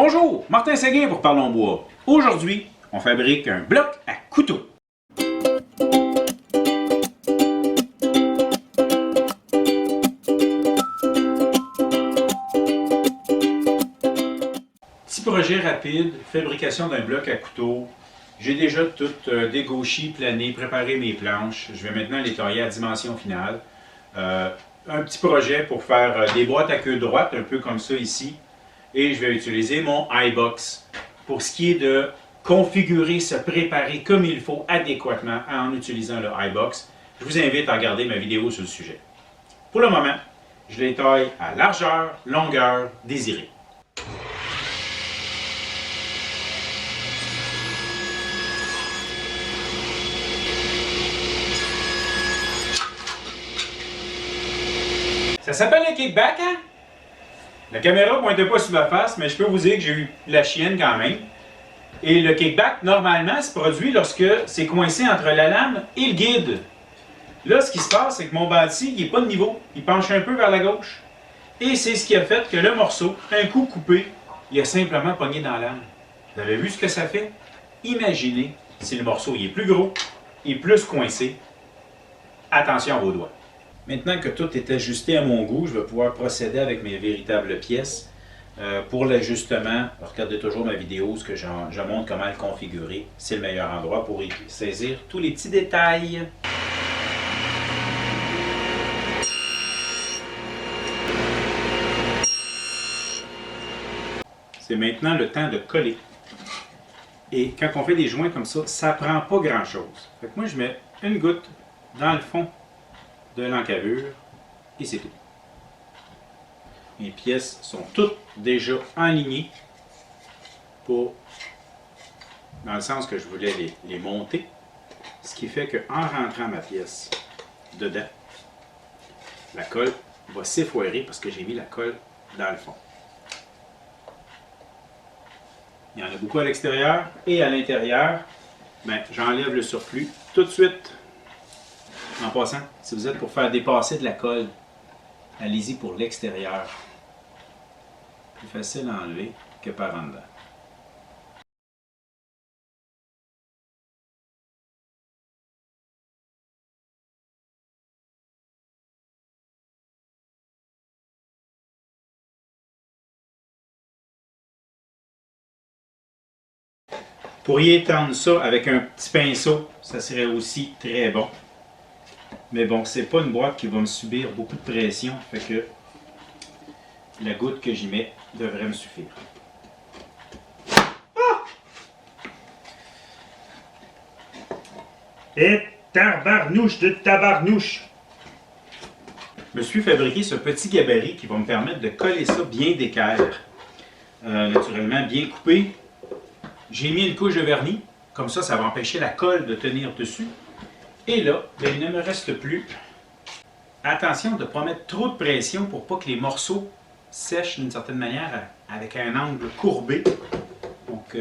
Bonjour, Martin Séguin pour Parlons Bois. Aujourd'hui, on fabrique un bloc à couteau. Petit projet rapide, fabrication d'un bloc à couteau. J'ai déjà tout dégauchi, plané, préparé mes planches. Je vais maintenant les tailler à dimension finale. Un petit projet pour faire des boîtes à queue droite, un peu comme ça ici. Et je vais utiliser mon iBox pour ce qui est de configurer, se préparer comme il faut adéquatement en utilisant le iBox. Je vous invite à regarder ma vidéo sur le sujet. Pour le moment, je les taille à largeur, longueur désirée. Ça s'appelle un kickback, hein? La caméra ne pointe pas sur ma face, mais je peux vous dire que j'ai eu la chienne quand même. Et le kickback, normalement, se produit lorsque c'est coincé entre la lame et le guide. Là, ce qui se passe, c'est que mon bâti, il n'est pas de niveau. Il penche un peu vers la gauche. Et c'est ce qui a fait que le morceau, un coup coupé, il a simplement pogné dans la lame. Vous avez vu ce que ça fait? Imaginez si le morceau il est plus gros et plus coincé. Attention à vos doigts. Maintenant que tout est ajusté à mon goût, je vais pouvoir procéder avec mes véritables pièces. Pour l'ajustement, regardez toujours ma vidéo où je montre comment le configurer. C'est le meilleur endroit pour y saisir tous les petits détails. C'est maintenant le temps de coller. Et quand on fait des joints comme ça ne prend pas grand-chose. Fait que moi, je mets une goutte dans le fond de l'encavure et c'est tout. Mes pièces sont toutes déjà alignées dans le sens que je voulais les monter, ce qui fait qu'en rentrant ma pièce dedans, la colle va s'effoirer parce que j'ai mis la colle dans le fond. Il y en a beaucoup à l'extérieur et à l'intérieur, j'enlève le surplus tout de suite. En passant, si vous êtes pour faire dépasser de la colle, allez-y pour l'extérieur. Plus facile à enlever que par en dedans. Vous pourriez étendre ça avec un petit pinceau, ça serait aussi très bon. Mais bon, c'est pas une boîte qui va me subir beaucoup de pression, fait que la goutte que j'y mets devrait me suffire. Ah! Et tabarnouche de tabarnouche! Je me suis fabriqué ce petit gabarit qui va me permettre de coller ça bien d'équerre. Naturellement bien coupé. J'ai mis une couche de vernis, comme ça va empêcher la colle de tenir dessus. Et là, il ne me reste plus. Attention de ne pas mettre trop de pression pour pas que les morceaux sèchent d'une certaine manière avec un angle courbé. Donc,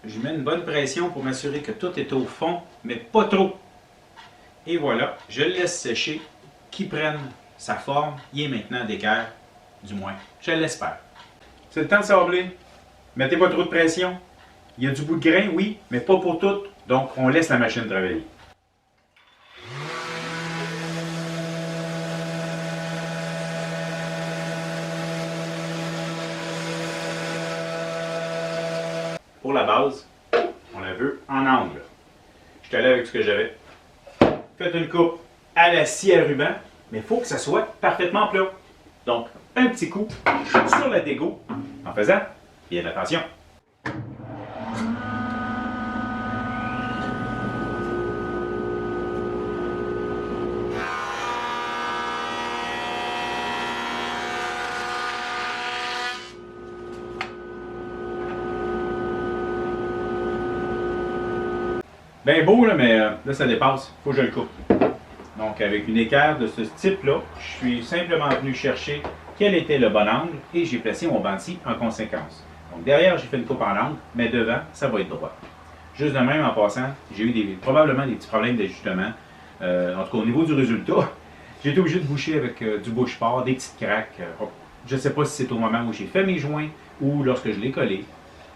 je mets une bonne pression pour m'assurer que tout est au fond, mais pas trop. Et voilà, je le laisse sécher, qu'il prenne sa forme. Il est maintenant d'équerre, du moins, je l'espère. C'est le temps de sabler. Mettez pas trop de pression. Il y a du bout de grain, oui, mais pas pour tout. Donc, on laisse la machine travailler. Pour la base, on la veut en angle. Je suis allé avec ce que j'avais. Faites une coupe à la scie à ruban, mais il faut que ça soit parfaitement plat. Donc, un petit coup sur la dégo, en faisant bien attention. Bien beau, là, mais là, ça dépasse. Il faut que je le coupe. Donc, avec une équerre de ce type-là, je suis simplement venu chercher quel était le bon angle et j'ai placé mon bâti en conséquence. Donc, derrière, j'ai fait une coupe en angle, mais devant, ça va être droit. Juste de même, en passant, j'ai eu probablement des petits problèmes d'ajustement. En tout cas, au niveau du résultat, j'ai été obligé de boucher avec du bouche-port, des petites craques. Je ne sais pas si c'est au moment où j'ai fait mes joints ou lorsque je l'ai collé.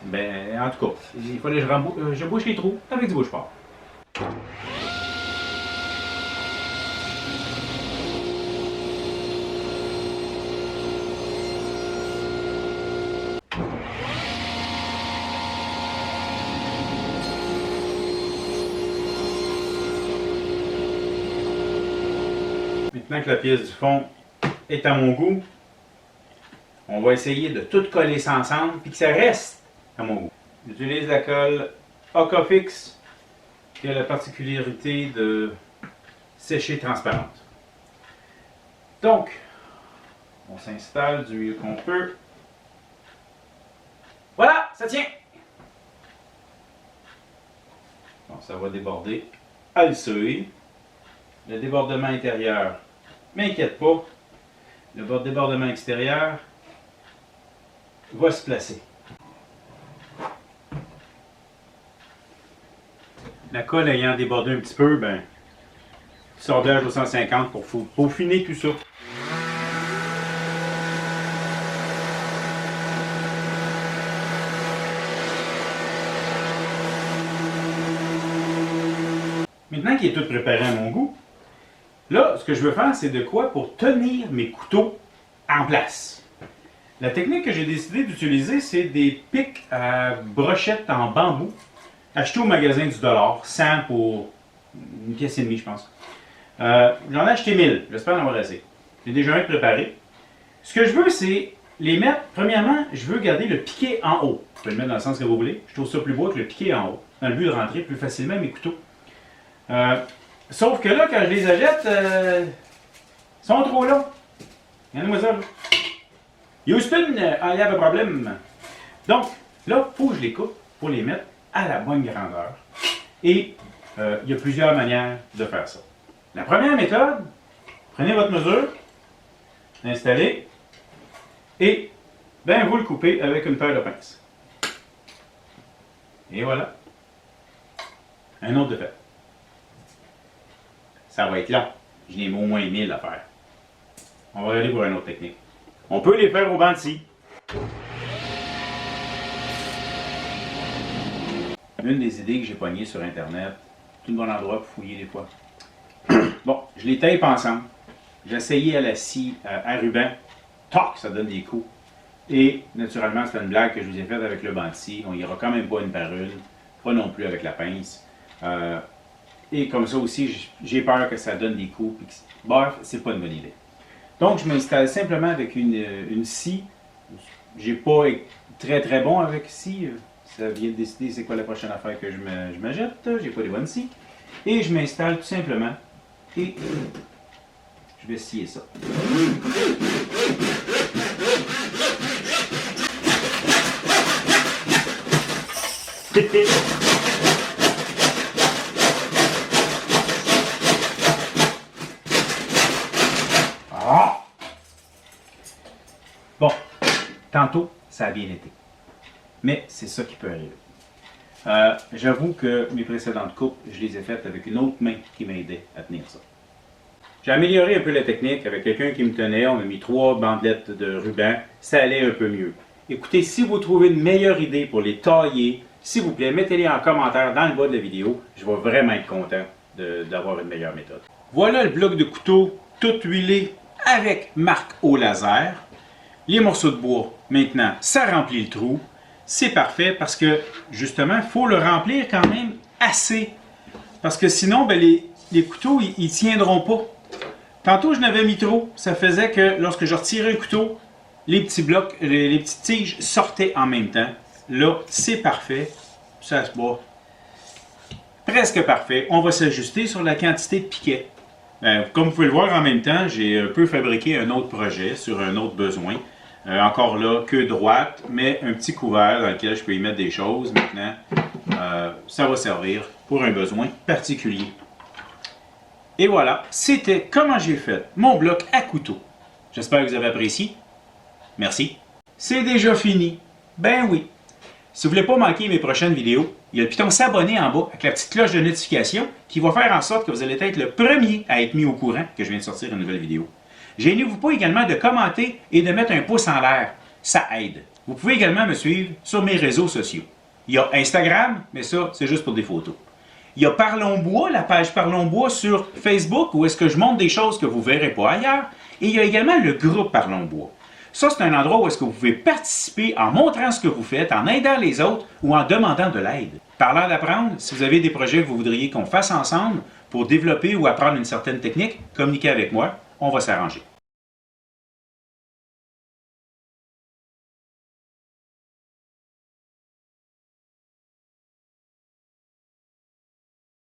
Ben, en tout cas, il fallait que je bouche les trous avec du bouche-port. Maintenant que la pièce du fond est à mon goût, on va essayer de tout coller ça ensemble puis que ça reste à mon goût. J'utilise la colle Okafix qui a la particularité de sécher transparente. Donc, on s'installe du mieux qu'on peut. Voilà, ça tient! Bon, ça va déborder à le seuil. Le débordement intérieur, m'inquiète pas. Le débordement extérieur va se placer. La colle ayant débordé un petit peu, ben, sorbage au 150 pour peaufiner tout ça. Maintenant qu'il est tout préparé à mon goût, là, ce que je veux faire, c'est de quoi pour tenir mes couteaux en place. La technique que j'ai décidé d'utiliser, c'est des pics à brochettes en bambou, achetés au magasin du dollar, 100 pour une pièce et demie, je pense. J'en ai acheté 1000, j'espère en avoir assez. J'ai déjà un préparé. Ce que je veux, c'est les mettre, premièrement, je veux garder le piquet en haut. Vous pouvez le mettre dans le sens que vous voulez. Je trouve ça plus beau que le piquet en haut, dans le but de rentrer plus facilement mes couteaux. Sauf que là, quand je les achète, ils sont trop longs. Regardez-moi ça, là. Houston, I have a problem. Donc, là, il faut que je les coupe pour les mettre à la bonne grandeur. Et il y a plusieurs manières de faire ça. La première méthode, prenez votre mesure, installez, et ben, vous le coupez avec une paire de pinces. Et voilà. Un autre de fait. Ça va être long. Je n'ai au moins 1000 à faire. On va aller pour une autre technique. On peut les faire au banc de scie. Une des idées que j'ai pognées sur Internet, tout un bon endroit pour fouiller des fois. Bon, je les tape ensemble. J'ai essayé à la scie, à ruban. Toc, ça donne des coups. Et naturellement, c'est une blague que je vous ai faite avec le banc de scie. On n'ira quand même pas une par une. Pas non plus avec la pince. Et comme ça aussi, j'ai peur que ça donne des coups. Bref, c'est pas une bonne idée. Donc, je m'installe simplement avec une scie. J'ai pas très très bon avec scie. Ça vient de décider c'est quoi la prochaine affaire que je m'achète. J'ai pas les bonnes scies. Et je m'installe tout simplement. Et je vais scier ça. Ah! Bon, tantôt, ça a bien été. Mais c'est ça qui peut arriver. J'avoue que mes précédentes coupes, je les ai faites avec une autre main qui m'aidait à tenir ça. J'ai amélioré un peu la technique avec quelqu'un qui me tenait. On m'a mis 3 bandelettes de ruban. Ça allait un peu mieux. Écoutez, si vous trouvez une meilleure idée pour les tailler, s'il vous plaît, mettez-les en commentaire dans le bas de la vidéo. Je vais vraiment être content d'avoir une meilleure méthode. Voilà le bloc de couteau tout huilé avec marque au laser. Les morceaux de bois, maintenant, ça remplit le trou. C'est parfait parce que, justement, il faut le remplir quand même assez. Parce que sinon, ben, les couteaux, ils ne tiendront pas. Tantôt, je n'avais mis trop. Ça faisait que lorsque je retirais un couteau, les petits blocs, les petites tiges sortaient en même temps. Là, c'est parfait. Ça se bat. Presque parfait. On va s'ajuster sur la quantité de piquets. Comme vous pouvez le voir en même temps, j'ai un peu fabriqué un autre projet sur un autre besoin. Encore là, queue droite, mais un petit couvert dans lequel je peux y mettre des choses. Maintenant, ça va servir pour un besoin particulier. Et voilà, c'était comment j'ai fait mon bloc à couteau. J'espère que vous avez apprécié. Merci. C'est déjà fini. Ben oui. Si vous ne voulez pas manquer mes prochaines vidéos, il y a le piton s'abonner en bas avec la petite cloche de notification qui va faire en sorte que vous allez être le premier à être mis au courant que je viens de sortir une nouvelle vidéo. Gênez-vous pas également de commenter et de mettre un pouce en l'air. Ça aide. Vous pouvez également me suivre sur mes réseaux sociaux. Il y a Instagram, mais ça, c'est juste pour des photos. Il y a Parlons Bois, la page Parlons Bois sur Facebook, où est-ce que je montre des choses que vous ne verrez pas ailleurs. Et il y a également le groupe Parlons Bois. Ça, c'est un endroit où est-ce que vous pouvez participer en montrant ce que vous faites, en aidant les autres ou en demandant de l'aide. Parlant d'apprendre, si vous avez des projets que vous voudriez qu'on fasse ensemble pour développer ou apprendre une certaine technique, communiquez avec moi, on va s'arranger.